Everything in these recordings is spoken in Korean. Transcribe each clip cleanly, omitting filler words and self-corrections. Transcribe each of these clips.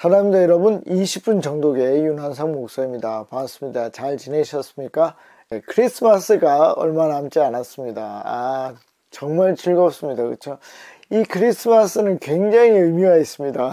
사랑합니다 여러분. 20분 정독의 윤한상 목사입니다. 반갑습니다. 잘 지내셨습니까? 네, 크리스마스가 얼마 남지 않았습니다. 정말 즐겁습니다. 그렇죠? 이 크리스마스는 굉장히 의미가 있습니다.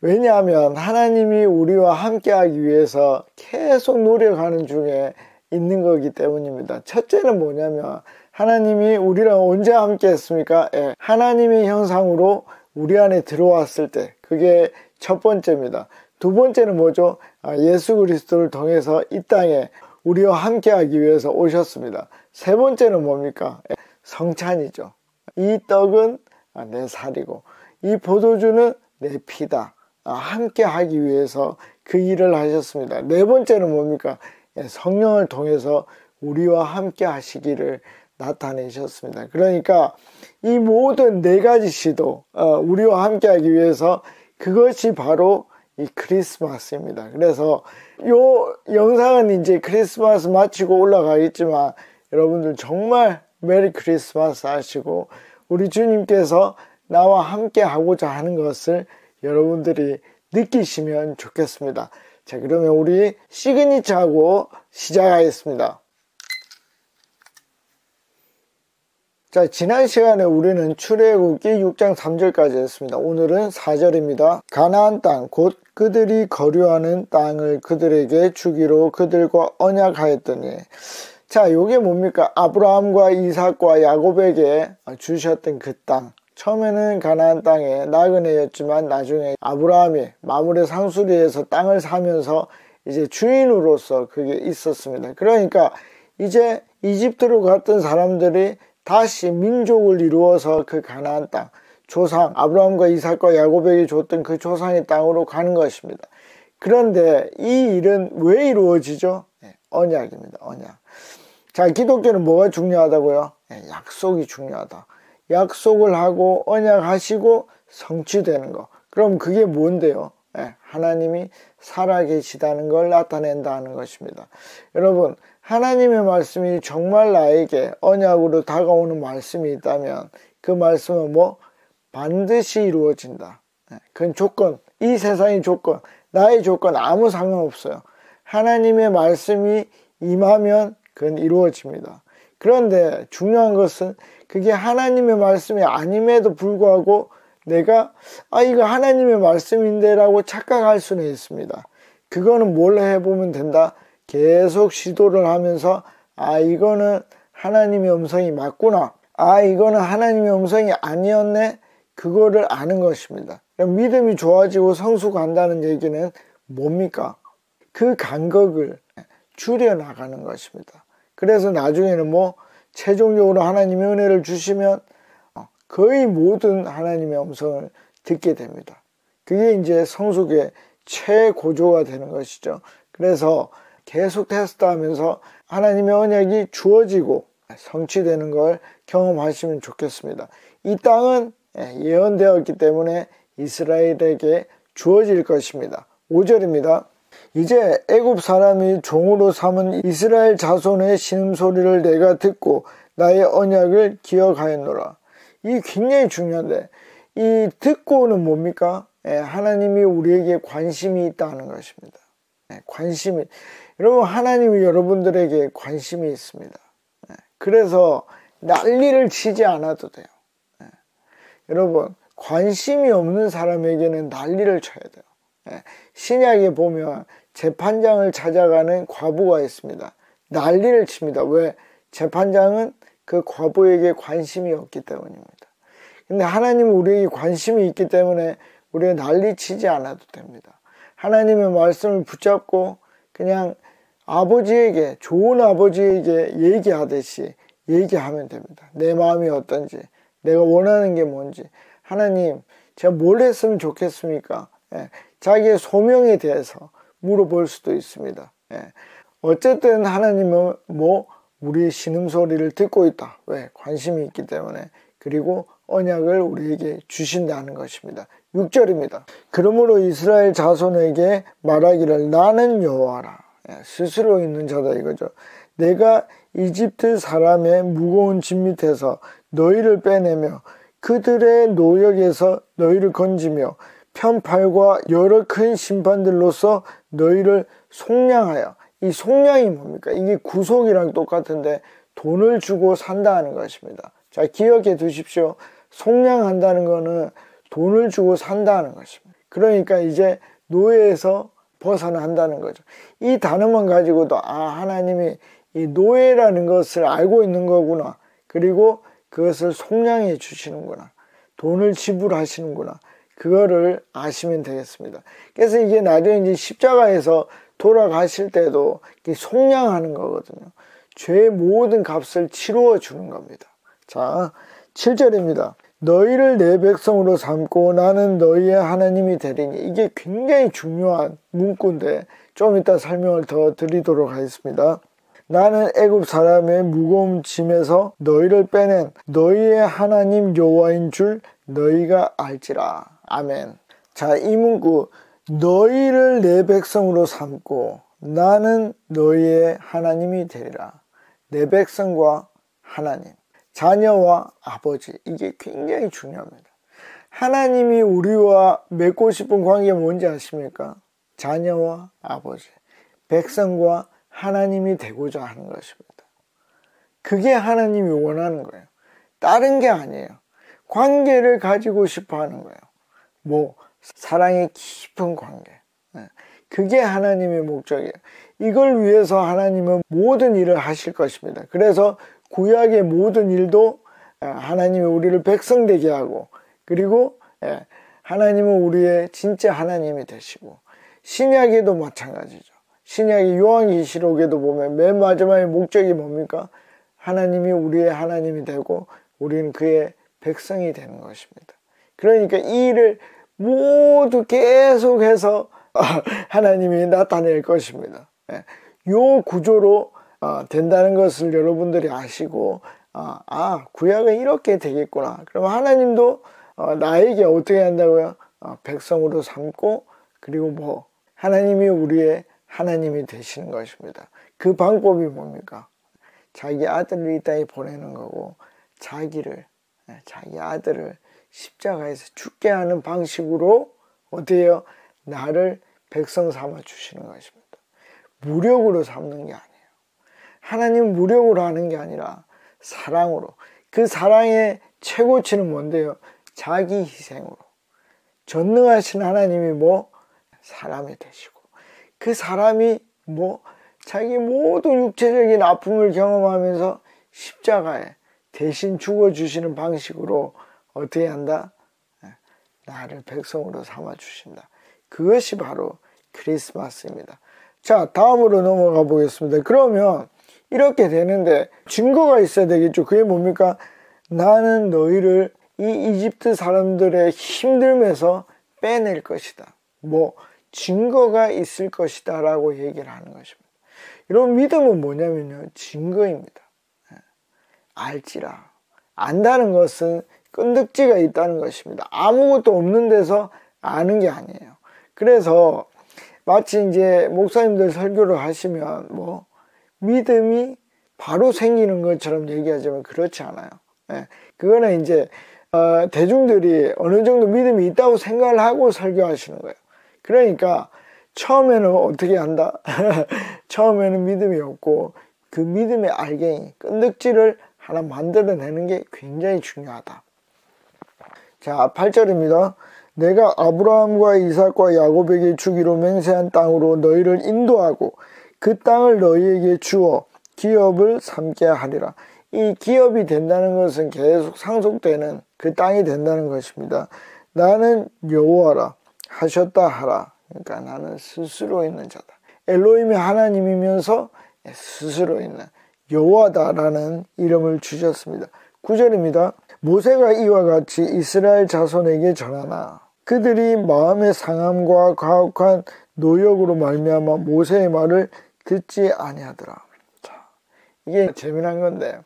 왜냐하면 하나님이 우리와 함께하기 위해서 계속 노력하는 중에 있는 거기 때문입니다. 첫째는 뭐냐면 하나님이 우리랑 언제 함께 했습니까? 하나님의 형상으로 우리 안에 들어왔을 때, 그게 첫 번째입니다. 두 번째는 뭐죠? 예수 그리스도를 통해서 이 땅에 우리와 함께하기 위해서 오셨습니다. 세 번째는 뭡니까? 성찬이죠. 이 떡은 내 살이고 이 포도주는 내 피다. 함께하기 위해서 그 일을 하셨습니다. 네 번째는 뭡니까? 성령을 통해서 우리와 함께 하시기를 나타내셨습니다. 그러니까 이 모든 네 가지 시도, 우리와 함께 하기 위해서, 그것이 바로 이 크리스마스입니다. 그래서 요 영상은 이제 크리스마스 마치고 올라가겠지만 여러분들 정말 메리 크리스마스 하시고 우리 주님께서 나와 함께 하고자 하는 것을 여러분들이 느끼시면 좋겠습니다. 자, 그러면 우리 시그니처하고 시작하겠습니다. 자, 지난 시간에 우리는 출애굽기 6장 3절까지 했습니다. 오늘은 4절입니다. 가나안 땅 곧 그들이 거류하는 땅을 그들에게 주기로 그들과 언약하였더니, 자, 요게 뭡니까? 아브라함과 이삭과 야곱에게 주셨던 그 땅. 처음에는 가나안 땅에 나그네였지만 나중에 아브라함이 마물의 상수리에서 땅을 사면서 이제 주인으로서 그게 있었습니다. 그러니까 이제 이집트로 갔던 사람들이 다시 민족을 이루어서 그 가나안 땅, 조상 아브라함과 이삭과 야곱에게 줬던 그 조상의 땅으로 가는 것입니다. 그런데 이 일은 왜 이루어지죠? 언약입니다. 언약. 자, 기독교는 뭐가 중요하다고요? 약속이 중요하다. 약속을 하고 언약하시고 성취되는 거. 그럼 그게 뭔데요? 하나님이 살아계시다는 걸 나타낸다는 것입니다. 여러분, 하나님의 말씀이 정말 나에게 언약으로 다가오는 말씀이 있다면 그 말씀은 반드시 이루어진다. 그건 조건, 이 세상의 조건, 나의 조건 아무 상관없어요. 하나님의 말씀이 임하면 그건 이루어집니다. 그런데 중요한 것은 그게 하나님의 말씀이 아님에도 불구하고 내가 이거 하나님의 말씀인데 라고 착각할 수는 있습니다. 그거는 뭘 해보면 된다? 계속 시도를 하면서 이거는 하나님의 음성이 맞구나, 이거는 하나님의 음성이 아니었네, 그거를 아는 것입니다. 믿음이 좋아지고 성숙한다는 얘기는 뭡니까? 그 간격을 줄여나가는 것입니다. 그래서 나중에는 최종적으로 하나님의 은혜를 주시면 거의 모든 하나님의 음성을 듣게 됩니다. 그게 이제 성숙의 최고조가 되는 것이죠. 그래서 계속 테스트하면서 하나님의 언약이 주어지고 성취되는 걸 경험하시면 좋겠습니다. 이 땅은 예언되었기 때문에 이스라엘에게 주어질 것입니다. 5절입니다. 이제 애굽 사람이 종으로 삼은 이스라엘 자손의 신음소리를 내가 듣고 나의 언약을 기억하였노라. 이게 굉장히 중요한데, 이 듣고는 뭡니까? 하나님이 우리에게 관심이 있다는 것입니다. 관심이, 여러분, 하나님이 여러분들에게 관심이 있습니다. 그래서 난리를 치지 않아도 돼요. 여러분, 관심이 없는 사람에게는 난리를 쳐야 돼요. 신약에 보면 재판장을 찾아가는 과부가 있습니다. 난리를 칩니다. 왜? 재판장은 그 과부에게 관심이 없기 때문입니다. 근데 하나님은 우리에게 관심이 있기 때문에 우리가 난리 치지 않아도 됩니다. 하나님의 말씀을 붙잡고 그냥 아버지에게, 좋은 아버지에게 얘기하듯이 얘기하면 됩니다. 내 마음이 어떤지, 내가 원하는 게 뭔지, 하나님, 제가 뭘 했으면 좋겠습니까? 자기의 소명에 대해서 물어볼 수도 있습니다. 어쨌든 하나님은 우리의 신음소리를 듣고 있다. 왜? 관심이 있기 때문에. 그리고 언약을 우리에게 주신다는 것입니다. 6절입니다. 그러므로 이스라엘 자손에게 말하기를 나는 여호와라. 스스로 있는 자다 이거죠. 내가 이집트 사람의 무거운 짐 밑에서 너희를 빼내며 그들의 노역에서 너희를 건지며 편팔과 여러 큰 심판들로서 너희를 속량하여. 이 속량이 뭡니까? 이게 구속이랑 똑같은데 돈을 주고 산다는 것입니다. 자, 기억해 두십시오. 속량한다는 거는 돈을 주고 산다는 것입니다. 그러니까 이제 노예에서 벗어난다는 거죠. 이 단어만 가지고도 하나님이 이 노예라는 것을 알고 있는 거구나. 그리고 그것을 속량해 주시는구나. 돈을 지불하시는구나. 그거를 아시면 되겠습니다. 그래서 이게 나중에 이제 십자가에서 돌아가실 때도 속량하는 거거든요. 죄의 모든 값을 치루어 주는 겁니다. 자, 7절입니다. 너희를 내 백성으로 삼고 나는 너희의 하나님이 되리니. 이게 굉장히 중요한 문구인데 좀 이따 설명을 더 드리도록 하겠습니다. 나는 애굽 사람의 무거운 짐에서 너희를 빼낸 너희의 하나님 여호와인 줄 너희가 알지라. 아멘. 자, 이 문구 너희를 내 백성으로 삼고 나는 너희의 하나님이 되리라. 내 백성과 하나님, 자녀와 아버지, 이게 굉장히 중요합니다. 하나님이 우리와 맺고 싶은 관계가 뭔지 아십니까? 자녀와 아버지, 백성과 하나님이 되고자 하는 것입니다. 그게 하나님이 원하는 거예요. 다른 게 아니에요. 관계를 가지고 싶어 하는 거예요. 뭐 사랑의 깊은 관계. 그게 하나님의 목적이에요. 이걸 위해서 하나님은 모든 일을 하실 것입니다. 그래서 구약의 모든 일도 하나님이 우리를 백성 되게 하고, 그리고 하나님은 우리의 진짜 하나님이 되시고, 신약에도 마찬가지죠. 신약의 요한계시록에도 보면 맨 마지막에 목적이 뭡니까? 하나님이 우리의 하나님이 되고 우리는 그의 백성이 되는 것입니다. 그러니까 이 일을 모두 계속해서 하나님이 나타낼 것입니다. 이 구조로 된다는 것을 여러분들이 아시고, 구약은 이렇게 되겠구나. 그럼 하나님도 나에게 어떻게 한다고요? 백성으로 삼고, 그리고 뭐 하나님이 우리의 하나님이 되시는 것입니다. 그 방법이 뭡니까? 자기 아들을 이 땅에 보내는 거고, 자기 아들을 십자가에서 죽게 하는 방식으로 어떻게 해요? 나를 백성 삼아 주시는 것입니다. 무력으로 삼는 게 아니에요. 하나님은 무력으로 하는 게 아니라 사랑으로. 그 사랑의 최고치는 뭔데요? 자기 희생으로. 전능하신 하나님이 뭐? 사람이 되시고, 그 사람이 뭐? 자기 모든 육체적인 아픔을 경험하면서 십자가에 대신 죽어주시는 방식으로 어떻게 한다? 나를 백성으로 삼아 주신다. 그것이 바로 크리스마스입니다. 자, 다음으로 넘어가 보겠습니다. 그러면 이렇게 되는데 증거가 있어야 되겠죠. 그게 뭡니까? 나는 너희를 이 이집트 사람들의 힘듦에서 빼낼 것이다. 뭐 증거가 있을 것이다 라고 얘기를 하는 것입니다. 이런 믿음은 뭐냐면요, 증거입니다. 알지라. 안다는 것은 끈덕지가 있다는 것입니다. 아무것도 없는 데서 아는 게 아니에요. 그래서 마치 이제 목사님들 설교를 하시면 뭐 믿음이 바로 생기는 것처럼 얘기하지만 그렇지 않아요. 그거는 이제 대중들이 어느 정도 믿음이 있다고 생각을 하고 설교하시는 거예요. 그러니까 처음에는 어떻게 한다? 처음에는 믿음이 없고 그 믿음의 알갱이, 끈덕지를 하나 만들어내는 게 굉장히 중요하다. 자, 8절입니다. 내가 아브라함과 이삭과 야곱에게 주기로 맹세한 땅으로 너희를 인도하고 그 땅을 너희에게 주어 기업을 삼게 하리라. 이 기업이 된다는 것은 계속 상속되는 그 땅이 된다는 것입니다. 나는 여호와라 하셨다 하라. 그러니까 나는 스스로 있는 자다. 엘로힘이 하나님이면서 스스로 있는 여호와다라는 이름을 주셨습니다. 9절입니다. 모세가 이와 같이 이스라엘 자손에게 전하나 그들이 마음의 상함과 가혹한 노역으로 말미암아 모세의 말을 듣지 아니하더라. 자, 이게 재미난 건데,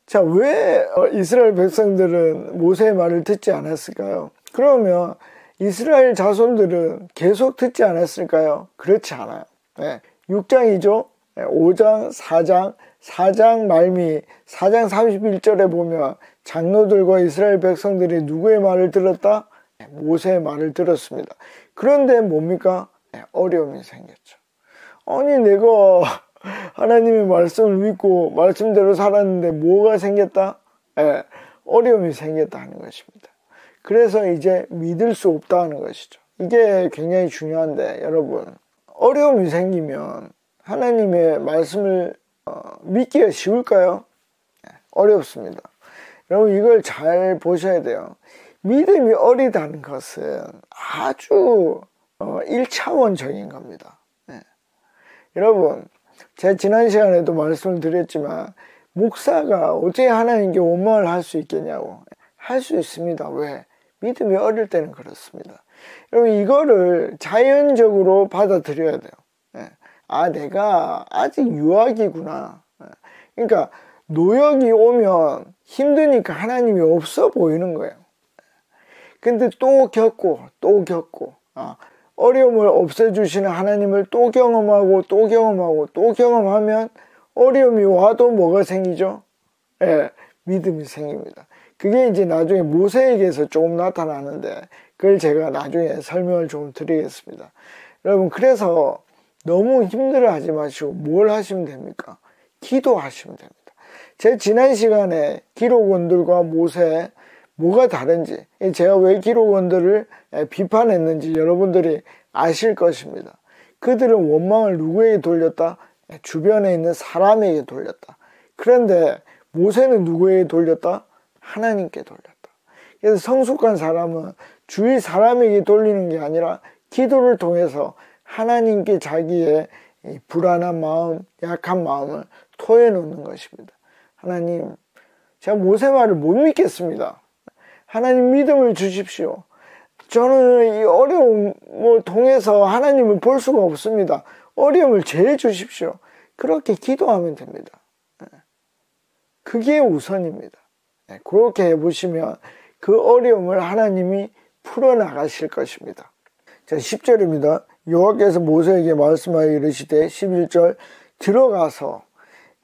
자, 왜 이스라엘 백성들은 모세의 말을 듣지 않았을까요? 그러면 이스라엘 자손들은 계속 듣지 않았을까요? 그렇지 않아요. 6장이죠. 5장, 4장 말미 4장 31절에 보면 장로들과 이스라엘 백성들이 누구의 말을 들었다? 모세의 말을 들었습니다. 그런데 뭡니까? 어려움이 생겼죠. 아니 내가 하나님의 말씀을 믿고 말씀대로 살았는데 뭐가 생겼다? 어려움이 생겼다는 것입니다. 그래서 이제 믿을 수 없다는 것이죠. 이게 굉장히 중요한데 여러분, 어려움이 생기면 하나님의 말씀을 믿기가 쉬울까요? 어렵습니다. 여러분 이걸 잘 보셔야 돼요. 믿음이 어리다는 것은 아주 1차원적인 겁니다. 여러분, 제가 지난 시간에도 말씀을 드렸지만 목사가 어떻게 하나님께 원망을 할 수 있겠냐고. 할 수 있습니다. 왜? 믿음이 어릴 때는 그렇습니다. 여러분 이거를 자연적으로 받아들여야 돼요. 아, 내가 아직 유아기구나. 그러니까 노역이 오면 힘드니까 하나님이 없어 보이는 거예요. 근데 또 겪고 어려움을 없애주시는 하나님을 또 경험하고 또 경험하면 어려움이 와도 뭐가 생기죠? 믿음이 생깁니다. 그게 이제 나중에 모세에게서 조금 나타나는데 그걸 제가 나중에 설명을 좀 드리겠습니다. 여러분, 그래서 너무 힘들어 하지 마시고 뭘 하시면 됩니까? 기도하시면 됩니다. 제 지난 시간에 기록원들과 모세 뭐가 다른지, 제가 왜 기록원들을 비판했는지 여러분들이 아실 것입니다. 그들은 원망을 누구에게 돌렸다? 주변에 있는 사람에게 돌렸다. 그런데 모세는 누구에게 돌렸다? 하나님께 돌렸다. 그래서 성숙한 사람은 주위 사람에게 돌리는 게 아니라 기도를 통해서 하나님께 자기의 불안한 마음, 약한 마음을 토해놓는 것입니다. 하나님, 제가 모세 말을 못 믿겠습니다. 하나님 믿음을 주십시오. 저는 이 어려움을 통해서 하나님을 볼 수가 없습니다. 어려움을 제해 주십시오. 그렇게 기도하면 됩니다. 그게 우선입니다. 그렇게 해보시면 그 어려움을 하나님이 풀어나가실 것입니다. 자, 10절입니다. 여호와께서 모세에게 말씀하여 이르시되 11절 들어가서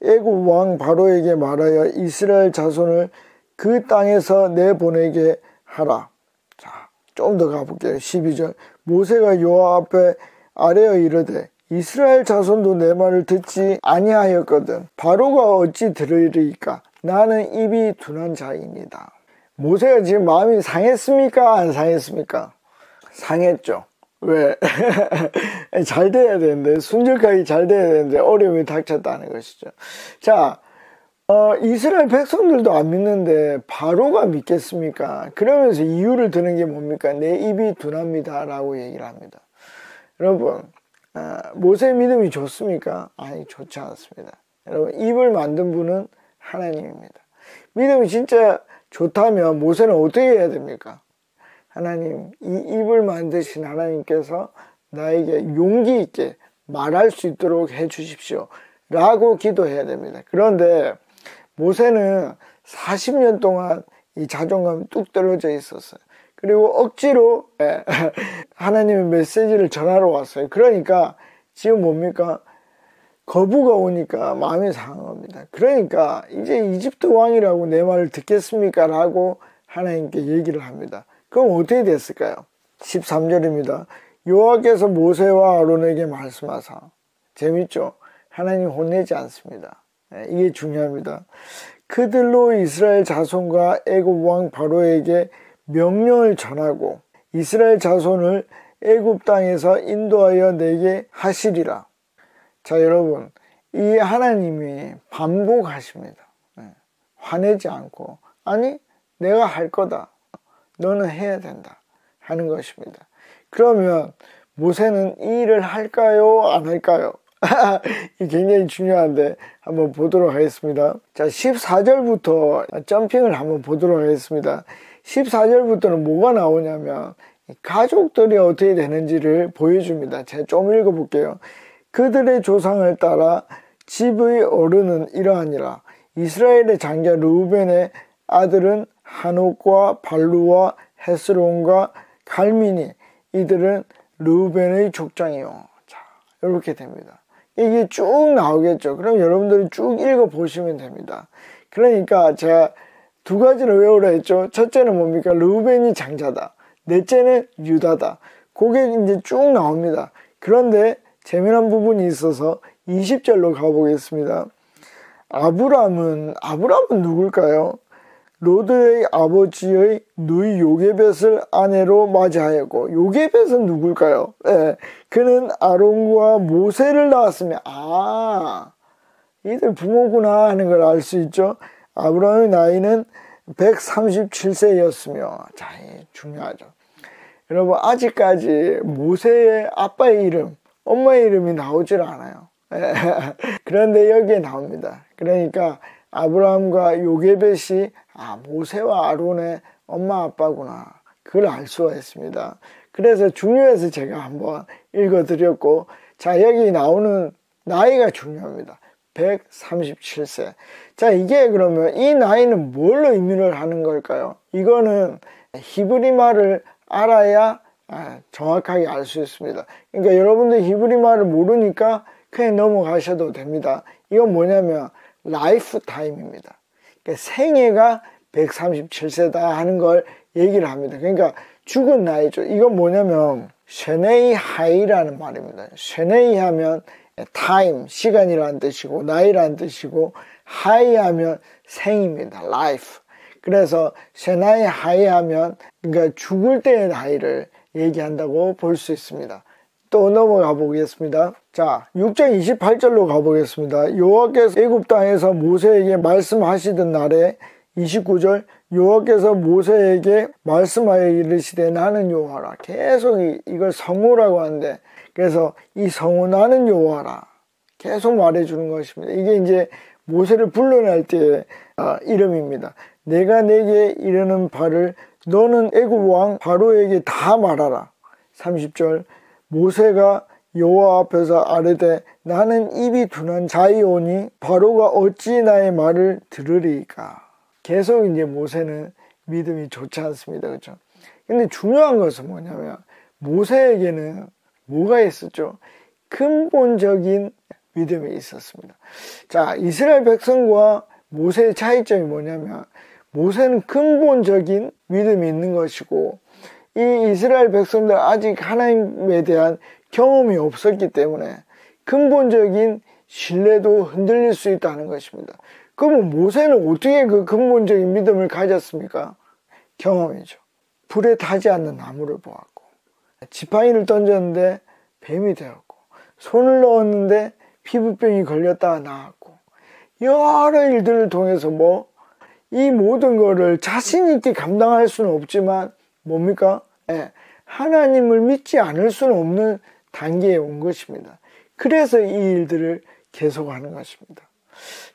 애굽 왕 바로에게 말하여 이스라엘 자손을 그 땅에서 내보내게 하라. 자, 좀 더 가볼게요. 12절 모세가 여호와 앞에 아뢰어 이르되 이스라엘 자손도 내 말을 듣지 아니하였거든 바로가 어찌 들으리까? 나는 입이 둔한 자입니다. 모세가 지금 마음이 상했습니까? 안 상했습니까? 상했죠. 왜? 잘 돼야 되는데, 순적하게 잘 돼야 되는데 어려움이 닥쳤다는 것이죠. 자, 이스라엘 백성들도 안 믿는데 바로가 믿겠습니까? 그러면서 이유를 드는 게 뭡니까? 내 입이 둔합니다 라고 얘기를 합니다. 여러분, 모세의 믿음이 좋습니까? 아니, 좋지 않습니다. 여러분, 입을 만든 분은 하나님입니다. 믿음이 진짜 좋다면 모세는 어떻게 해야 됩니까? 하나님, 이 입을 만드신 하나님께서 나에게 용기 있게 말할 수 있도록 해 주십시오 라고 기도해야 됩니다. 그런데 모세는 40년 동안 이 자존감이 뚝 떨어져 있었어요. 그리고 억지로 하나님의 메시지를 전하러 왔어요. 그러니까 지금 뭡니까? 거부가 오니까 마음이 상한 겁니다. 그러니까 이제 이집트 왕이라고 내 말을 듣겠습니까? 라고 하나님께 얘기를 합니다. 그럼 어떻게 됐을까요? 13절입니다. 여호와께서 모세와 아론에게 말씀하사. 재밌죠? 하나님 혼내지 않습니다. 이게 중요합니다. 그들로 이스라엘 자손과 애굽 왕 바로에게 명령을 전하고 이스라엘 자손을 애굽 땅에서 인도하여 내게 하시리라. 자, 여러분, 이 하나님이 반복하십니다. 화내지 않고 아니 내가 할 거다. 너는 해야 된다 하는 것입니다. 그러면 모세는 이 일을 할까요? 안 할까요? 이 굉장히 중요한데 한번 보도록 하겠습니다. 자, 14절부터 점핑을 한번 보도록 하겠습니다. 14절부터는 뭐가 나오냐면 가족들이 어떻게 되는지를 보여줍니다. 제가 좀 읽어볼게요. 그들의 조상을 따라 집의 어른은 이러하니라. 이스라엘의 장자 르우벤의 아들은 하녹과 발루와 헤스론과 갈미니. 이들은 르우벤의 족장이요. 자, 이렇게 됩니다. 이게 쭉 나오겠죠. 그럼 여러분들이 쭉 읽어보시면 됩니다. 그러니까 제가 두 가지를 외우라 했죠. 첫째는 뭡니까? 르우벤이 장자다. 넷째는 유다다. 그게 이제 쭉 나옵니다. 그런데 재미난 부분이 있어서 20절로 가보겠습니다. 아브람은 누굴까요? 롯의 아버지의 누이 요게벳을 아내로 맞이하였고, 요게벳은 누굴까요? 네, 그는 아론과 모세를 낳았으며, 이들 부모구나 하는 걸 알 수 있죠. 아브람의 나이는 137세였으며, 자, 중요하죠. 여러분, 아직까지 모세의 아빠의 이름, 엄마의 이름이 나오질 않아요. 그런데 여기에 나옵니다. 그러니까 아브라함과 요게벳이 모세와 아론의 엄마 아빠구나, 그걸 알 수가 있습니다. 그래서 중요해서 제가 한번 읽어드렸고, 자, 여기 나오는 나이가 중요합니다. 137세. 자, 이게 그러면 이 나이는 뭘로 의미를 하는 걸까요? 이거는 히브리 말을 알아야 정확하게 알 수 있습니다. 그러니까 여러분들 히브리 말을 모르니까 그냥 넘어가셔도 됩니다. 이건 뭐냐면 라이프 타임입니다. 그러니까 생애가 137세다 하는 걸 얘기를 합니다. 그러니까 죽은 나이죠. 이건 뭐냐면 쉐네이 하이라는 말입니다. 쉐네이 하면 타임, 시간이라는 뜻이고, 나이라는 뜻이고, 하이 하면 생입니다. 라이프. 그래서 쉐나이 하이 하면 그러니까 죽을 때의 나이를 얘기한다고 볼 수 있습니다. 또 넘어가 보겠습니다. 자, 6장 28절로 가보겠습니다. 여호와께서 애굽 땅에서 모세에게 말씀하시던 날에 29절, 여호와께서 모세에게 말씀하여 이르시되 나는 여호와라. 계속 이걸 성호라고 하는데, 그래서 이 성호 나는 여호와라 계속 말해주는 것입니다. 이게 이제 모세를 불러낼 때의 이름입니다. 내가 내게 이르는 바를 너는 애굽 왕 바로에게 다 말하라. 30절, 모세가 여호와 앞에서 아뢰되 나는 입이 둔한 자이오니 바로가 어찌 나의 말을 들으리까. 계속 이제 모세는 믿음이 좋지 않습니다. 그렇죠? 근데 중요한 것은 뭐냐면 모세에게는 뭐가 있었죠? 근본적인 믿음이 있었습니다. 자, 이스라엘 백성과 모세의 차이점이 뭐냐면 모세는 근본적인 믿음이 있는 것이고, 이 이스라엘 백성들 아직 하나님에 대한 경험이 없었기 때문에 근본적인 신뢰도 흔들릴 수 있다는 것입니다. 그러면 모세는 어떻게 그 근본적인 믿음을 가졌습니까? 경험이죠. 불에 타지 않는 나무를 보았고, 지팡이를 던졌는데 뱀이 되었고, 손을 넣었는데 피부병이 걸렸다가 나았고, 여러 일들을 통해서 이 모든 거를 자신 있게 감당할 수는 없지만 뭡니까? 하나님을 믿지 않을 수는 없는 단계에 온 것입니다. 그래서 이 일들을 계속하는 것입니다.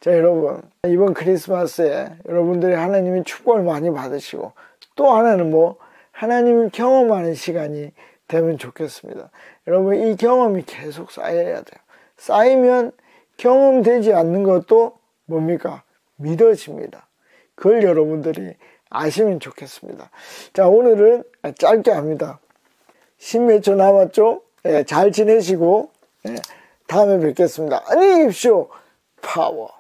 자, 여러분, 이번 크리스마스에 여러분들이 하나님의 축복을 많이 받으시고, 또 하나는 하나님을 경험하는 시간이 되면 좋겠습니다. 여러분, 이 경험이 계속 쌓여야 돼요. 쌓이면 경험되지 않는 것도 뭡니까? 믿어집니다. 그걸 여러분들이 아시면 좋겠습니다. 자, 오늘은 짧게 합니다. 10몇 초 남았죠? 잘 지내시고 다음에 뵙겠습니다. 안녕히 계십시오. 파워.